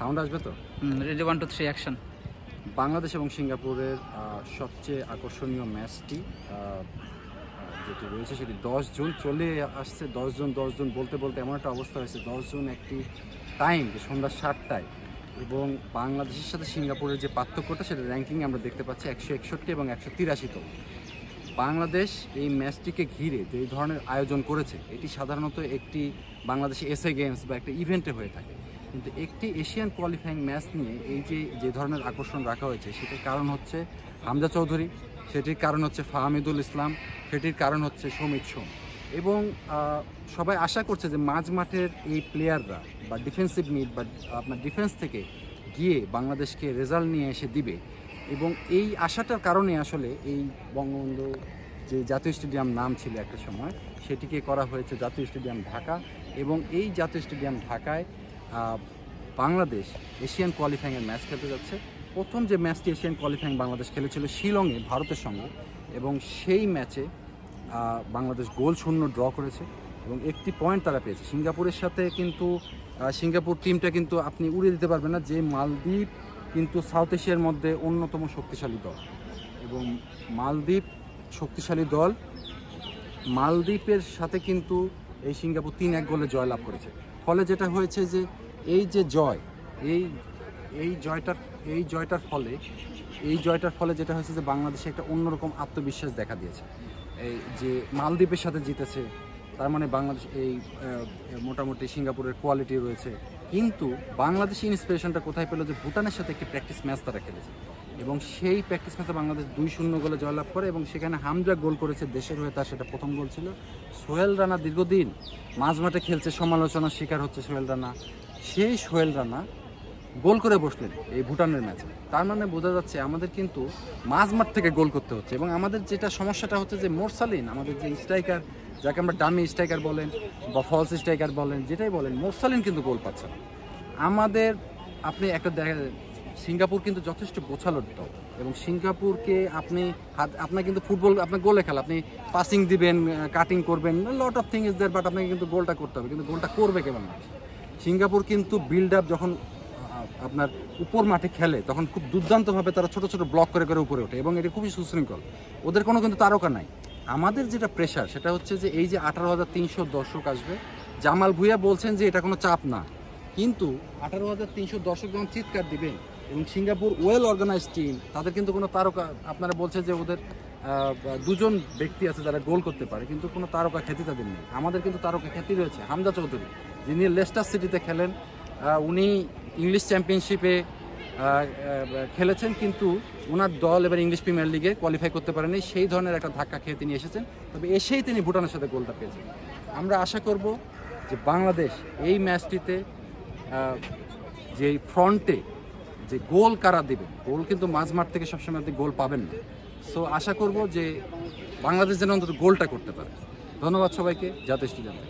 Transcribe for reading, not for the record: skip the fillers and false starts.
Sound আসবে তো? Ready 1 2 3 action. Bangladesh এবং সিঙ্গাপুরের সবচেয়ে আকর্ষণীয় ম্যাচটি যেটি রয়েছে সেটি 10 জুন চলে আসছে। 10 জুন বলতে বলতে এমন একটা অবস্থা হয়েছে, 10 জুন একটি টাইম যে সন্ধ্যা 7টায়, এবং বাংলাদেশের সাথে সিঙ্গাপুরের যে পার্থক্যটা সেটা র্যাঙ্কিংয়ে আমরা দেখতে পাচ্ছি 161 এবং 183। বাংলাদেশ এই ম্যাচটিকে ঘিরে যে ধরনের আয়োজন করেছে এটি সাধারণত একটি বাংলাদেশে এসএ গেমস বা একটা ইভেন্টে হয়ে থাকে, কিন্তু একটি এশিয়ান কোয়ালিফাইং ম্যাচ নিয়ে এই যে ধরনের আকর্ষণ রাখা হয়েছে সেটির কারণ হচ্ছে হামজা চৌধুরী, সেটির কারণ হচ্ছে ফাহমিদুল ইসলাম, সেটির কারণ হচ্ছে সমিত সোম, এবং সবাই আশা করছে যে মাঝ মাঠের এই প্লেয়াররা বা ডিফেন্সিভ মিড বা আপনার ডিফেন্স থেকে গিয়ে বাংলাদেশকে রেজাল্ট নিয়ে এসে দিবে। এবং এই আশাটার কারণে আসলে এই বঙ্গবন্ধু যে জাতীয় স্টেডিয়াম নাম ছিল একটা সময়, সেটিকে করা হয়েছে জাতীয় স্টেডিয়াম ঢাকা। এবং এই জাতীয় স্টেডিয়াম ঢাকায় বাংলাদেশ এশিয়ান কোয়ালিফাইংয়ের ম্যাচ খেলতে যাচ্ছে। প্রথম যে ম্যাচটি এশিয়ান কোয়ালিফাইং বাংলাদেশ খেলেছিল শিলংয়ে ভারতের সঙ্গে, এবং সেই ম্যাচে বাংলাদেশ গোল শূন্য ড্র করেছে এবং একটি পয়েন্ট তারা পেয়েছে সিঙ্গাপুরের সাথে। কিন্তু সিঙ্গাপুর টিমটা কিন্তু আপনি উড়িয়ে দিতে পারবেন না, যে মালদ্বীপ কিন্তু সাউথ এশিয়ার মধ্যে অন্যতম শক্তিশালী দল, এবং মালদ্বীপ শক্তিশালী দল। মালদ্বীপের সাথে কিন্তু এই সিঙ্গাপুর 3-1 গোলে জয়লাভ করেছে। ফলে যেটা হয়েছে যে এই যে জয়, এই জয়টার ফলে যেটা হয়েছে যে বাংলাদেশে একটা অন্যরকম আত্মবিশ্বাস দেখা দিয়েছে। এই যে মালদ্বীপের সাথে জিতেছে, তার মানে বাংলাদেশ এই মোটামুটি সিঙ্গাপুরের কোয়ালিটি রয়েছে। কিন্তু বাংলাদেশি ইন্সপিরেশনটা কোথায় পেল, যে ভুটানের সাথে একটি প্র্যাকটিস ম্যাচ তারা খেলেছে, এবং সেই প্র্যাকটিস ম্যাচে বাংলাদেশ 2-0 গোলে জয়লাভ করে, এবং সেখানে হামজা গোল করেছে দেশের হয়ে, তার সেটা প্রথম গোল ছিল। সোহেল রানা দীর্ঘদিন মাঝ মাঠে খেলছে, সমালোচনার শিকার হচ্ছে সোহেল রানা, সেই সোহেল রানা গোল করে বসলেন এই ভুটানের ম্যাচে। তার মানে বোঝা যাচ্ছে আমাদের কিন্তু মাঝ মাঠ থেকে গোল করতে হচ্ছে। এবং আমাদের যেটা সমস্যাটা হচ্ছে যে মোরসালিন, আমাদের যে স্ট্রাইকার, যাকে আমরা ডামি স্ট্রাইকার বলেন বা ফলস স্ট্রাইকার বলেন, যেটাই বলেন, মোরসালিন কিন্তু গোল পাচ্ছে না আমাদের। আপনি একটা সিঙ্গাপুর কিন্তু যথেষ্ট গোছালো দল, এবং সিঙ্গাপুরকে আপনার কিন্তু ফুটবল আপনার গোলে খেলা, আপনি পাসিং দিবেন, কাটিং করবেন, lot of thing is there, but আপনাকে কিন্তু গোলটা করতে হবে। কিন্তু গোলটা করবে কেমন? সিঙ্গাপুর কিন্তু বিল্ড আপ যখন আপনার উপর মাঠে খেলে তখন খুব দুর্দান্তভাবে তারা ছোট ছোট ব্লক করে করে উপরে ওঠে, এবং এটা খুবই সুশৃঙ্খল, ওদের কোনো কিন্তু তারকা নাই। আমাদের যেটা প্রেশার সেটা হচ্ছে যে এই যে 18,300 দর্শক আসবে, জামাল ভুঁইয়া বলছেন যে এটা কোনো চাপ না, কিন্তু 18,300 দর্শক যখন চিৎকার দিবেন, এবং সিঙ্গাপুর ওয়েল অর্গানাইজড টিম, তাদের কিন্তু কোনো তারকা, আপনারা বলছেন যে ওদের 2জন ব্যক্তি আছে যারা গোল করতে পারে, কিন্তু কোনো তারকা খ্যাতি তাদের নেই। আমাদের কিন্তু তারকা খ্যাতি রয়েছে হামজা চৌধুরী, যিনি লেস্টার সিটিতে খেলেন, উনি ইংলিশ চ্যাম্পিয়নশিপে খেলেছেন, কিন্তু ওনার দল এবার ইংলিশ প্রিমিয়ার লিগে কোয়ালিফাই করতে পারেনি। সেই ধরনের একটা ধাক্কা খেয়ে তিনি এসেছেন, তবে এসেই তিনি ভুটানের সাথে গোলটা পেয়েছেন। আমরা আশা করব যে বাংলাদেশ এই ম্যাচটিতে যে ফ্রন্টে যে গোল কারা দেবে, গোল কিন্তু মাঝ মাঠ থেকে সবসময় আপনি গোল পাবেন না। সো আশা করব যে বাংলাদেশ যেন অন্তত গোলটা করতে পারে। ধন্যবাদ সবাইকে, জাতীয় স্টেডিয়ামে।